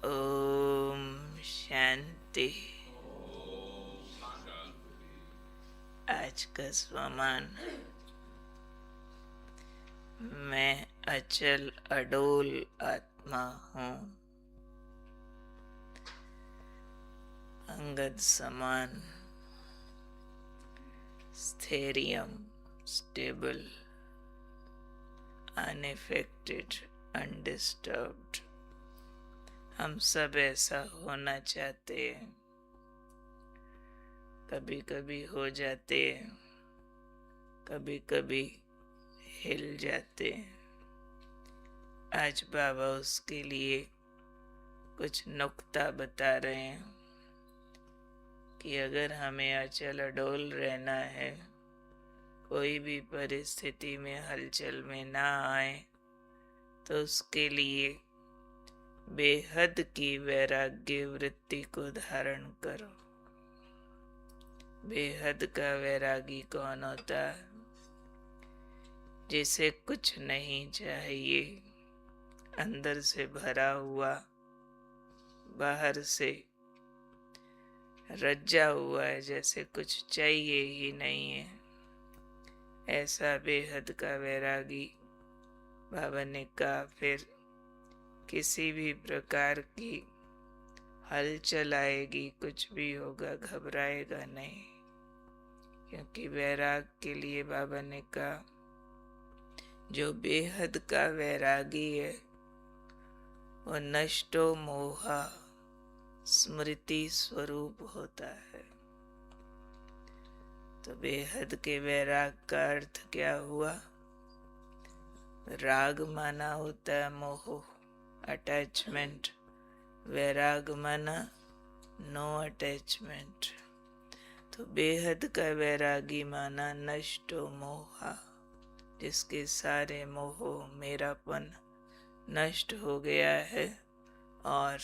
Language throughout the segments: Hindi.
ओम शांति। आज का स्वमान। मैं अचल अडोल आत्मा हूँ। अंगद समान, स्थैर्यम, स्टेबल, अनअफेक्टेड, अनडिस्टर्ब्ड। हम सब ऐसा होना चाहते हैं। कभी कभी हो जाते हैं, कभी कभी हिल जाते हैं। आज बाबा उसके लिए कुछ नुक्ता बता रहे हैं कि अगर हमें अचल अडोल रहना है, कोई भी परिस्थिति में हलचल में ना आए, तो उसके लिए बेहद की वैराग्य वृत्ति को धारण करो। बेहद का वैरागी कौन होता है? जिसे कुछ नहीं चाहिए, अंदर से भरा हुआ, बाहर से रज्जा हुआ है, जैसे कुछ चाहिए ही नहीं है। ऐसा बेहद का वैरागी बाबा ने कहा, फिर किसी भी प्रकार की हलचल आएगी, कुछ भी होगा, घबराएगा नहीं। क्योंकि वैराग के लिए बाबा ने कहा, जो बेहद का वैरागी है वो नष्टो मोहा स्मृति स्वरूप होता है। तो बेहद के वैराग का अर्थ क्या हुआ? राग माना होता है मोह, अटैचमेंट। वैराग माना नो अटैचमेंट। तो बेहद का वैरागी माना नष्टो मोहा, जिसके सारे मोह, मेरापन नष्ट हो गया है और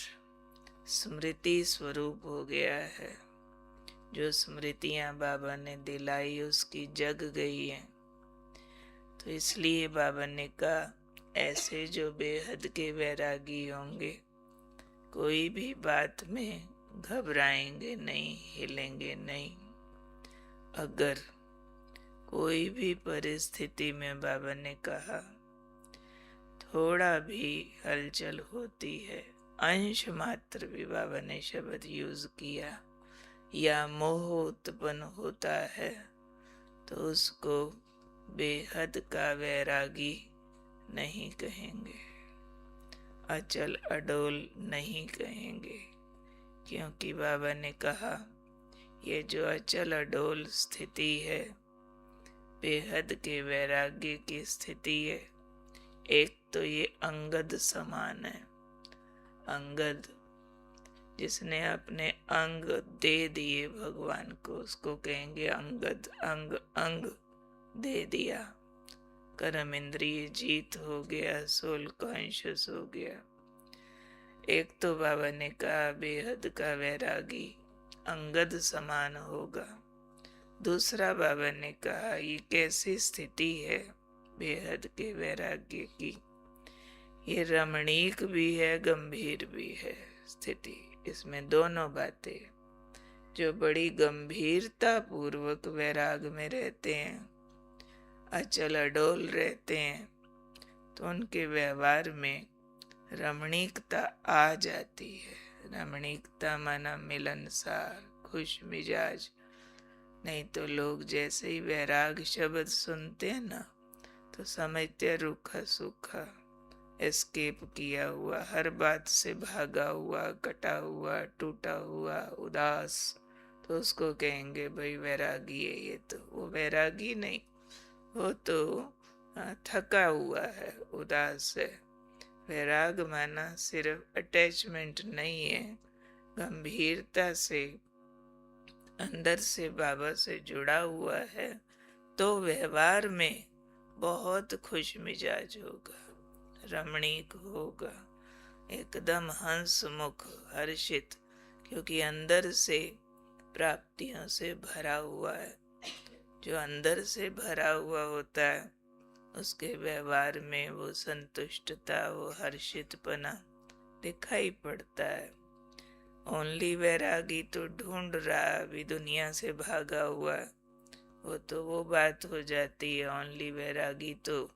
स्मृति स्वरूप हो गया है। जो स्मृतियां बाबा ने दिलाई उसकी जग गई हैं। तो इसलिए बाबा ने कहा, ऐसे जो बेहद के वैरागी होंगे, कोई भी बात में घबराएंगे नहीं, हिलेंगे नहीं। अगर कोई भी परिस्थिति में बाबा ने कहा थोड़ा भी हलचल होती है, अंश मात्र भी बाबा ने शब्द यूज किया, या मोह उत्पन्न होता है, तो उसको बेहद का वैरागी नहीं कहेंगे, अचल अडोल नहीं कहेंगे। क्योंकि बाबा ने कहा, ये जो अचल अडोल स्थिति है, बेहद के वैराग्य की स्थिति है, एक तो ये अंगद समान है। अंगद जिसने अपने अंग दे दिए भगवान को, उसको कहेंगे अंगद। अंग अंग दे दिया, कर्म इंद्रिय जीत हो गया, सोल कॉन्शियस हो गया। एक तो बाबा ने कहा बेहद का वैरागी अंगद समान होगा। दूसरा बाबा ने कहा, ये कैसी स्थिति है बेहद के वैराग्य की? ये रमणीक भी है, गंभीर भी है स्थिति। इसमें दोनों बातें। जो बड़ी गंभीरता पूर्वक वैराग में रहते हैं, अचल अडोल रहते हैं, तो उनके व्यवहार में रमणीकता आ जाती है। रमणीकता माना मिलनसार, खुश मिजाज। नहीं तो लोग जैसे ही वैराग शब्द सुनते हैं ना, तो समझते रूखा सूखा, एस्केप किया हुआ, हर बात से भागा हुआ, कटा हुआ, टूटा हुआ, उदास। तो उसको कहेंगे भाई वैरागी है ये। तो वो वैरागी नहीं, वो तो थका हुआ है, उदास है। वैराग माना सिर्फ अटैचमेंट नहीं है, गंभीरता से अंदर से बाबा से जुड़ा हुआ है। तो व्यवहार में बहुत खुश मिजाज होगा, रमणीक होगा, एकदम हंसमुख, हर्षित। क्योंकि अंदर से प्राप्तियों से भरा हुआ है। जो अंदर से भरा हुआ होता है, उसके व्यवहार में वो संतुष्टता, वो हर्षितपना दिखाई पड़ता है। ओनली वैरागी तो ढूंढ रहा, अभी दुनिया से भागा हुआ, वो बात हो जाती है। ओनली वैरागी तो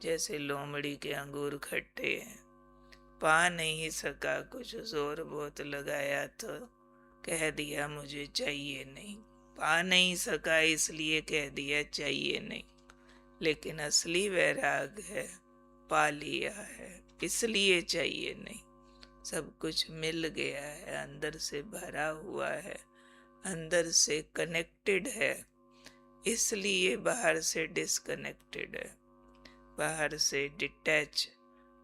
जैसे लोमड़ी के अंगूर खट्टे हैं, पा नहीं सका, कुछ जोर बहुत लगाया तो कह दिया मुझे चाहिए नहीं। पा नहीं सका इसलिए कह दिया चाहिए नहीं, लेकिन असली वैराग है, पा लिया है इसलिए चाहिए नहीं। सब कुछ मिल गया है, अंदर से भरा हुआ है, अंदर से कनेक्टेड है, इसलिए बाहर से डिस्कनेक्टेड है, बाहर से डिटैच,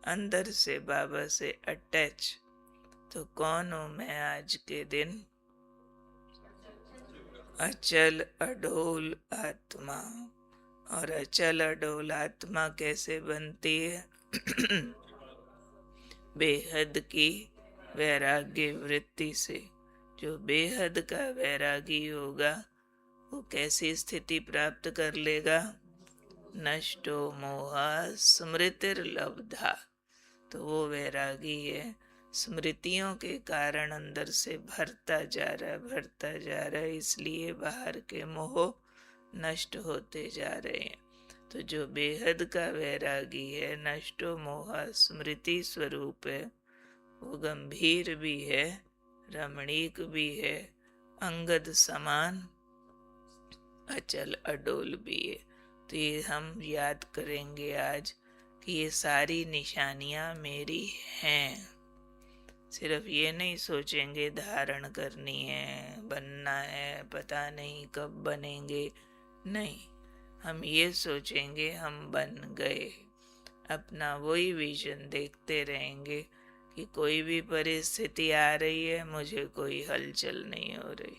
अंदर से बाबा से अटैच। तो कौन हूं मैं आज के दिन? अचल अडोल आत्मा। और अचल अडोल आत्मा कैसे बनती है? बेहद की वैराग्य वृत्ति से। जो बेहद का वैरागी होगा वो कैसी स्थिति प्राप्त कर लेगा? नष्टो मोहा स्मृतिर्लब्धा। तो वो वैरागी है, स्मृतियों के कारण अंदर से भरता जा रहा है, भरता जा रहा है, इसलिए बाहर के मोह नष्ट होते जा रहे हैं। तो जो बेहद का वैरागी है, नष्टो मोहा स्मृति स्वरूप है, वो गंभीर भी है, रमणीक भी है, अंगद समान अचल अडोल भी है। तो ये हम याद करेंगे आज कि ये सारी निशानियां मेरी हैं। सिर्फ ये नहीं सोचेंगे धारण करनी है, बनना है, पता नहीं कब बनेंगे, नहीं, हम ये सोचेंगे हम बन गए। अपना वही विजन देखते रहेंगे कि कोई भी परिस्थिति आ रही है, मुझे कोई हलचल नहीं हो रही,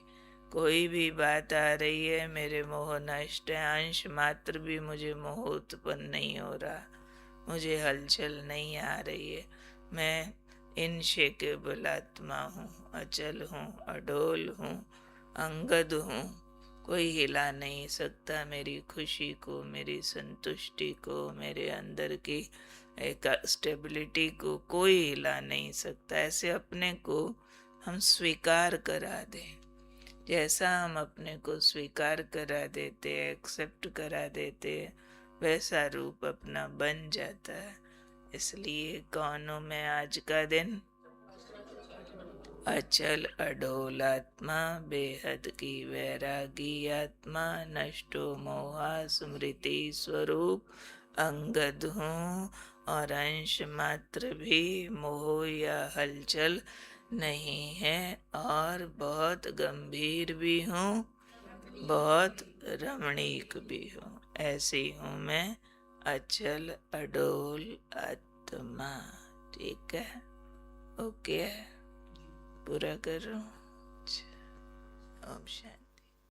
कोई भी बात आ रही है, मेरे मोह नष्ट है, अंश मात्र भी मुझे मोह उत्पन्न नहीं हो रहा, मुझे हलचल नहीं आ रही है। मैं इनशेकेबल आत्मा हूँ, अचल हूँ, अडोल हूँ, अंगद हूँ, कोई हिला नहीं सकता मेरी खुशी को, मेरी संतुष्टि को, मेरे अंदर की एक स्टेबिलिटी को कोई हिला नहीं सकता। ऐसे अपने को हम स्वीकार करा दें। जैसा हम अपने को स्वीकार करा देते, एक्सेप्ट करा देते, वैसा रूप अपना बन जाता है। इसलिए कौन हूं मैं आज का दिन? अचल अडोल आत्मा, बेहद की वैरागी आत्मा, नष्टो मोहा स्मृति स्वरूप, अंगद हूँ और अंश मात्र भी मोह या हलचल नहीं है, और बहुत गंभीर भी हूँ, बहुत रमणीक भी हूँ। ऐसी हूँ मैं, अचल अडोल आत्मा। ठीक है, ओके, पूरा करो। ओम शांति।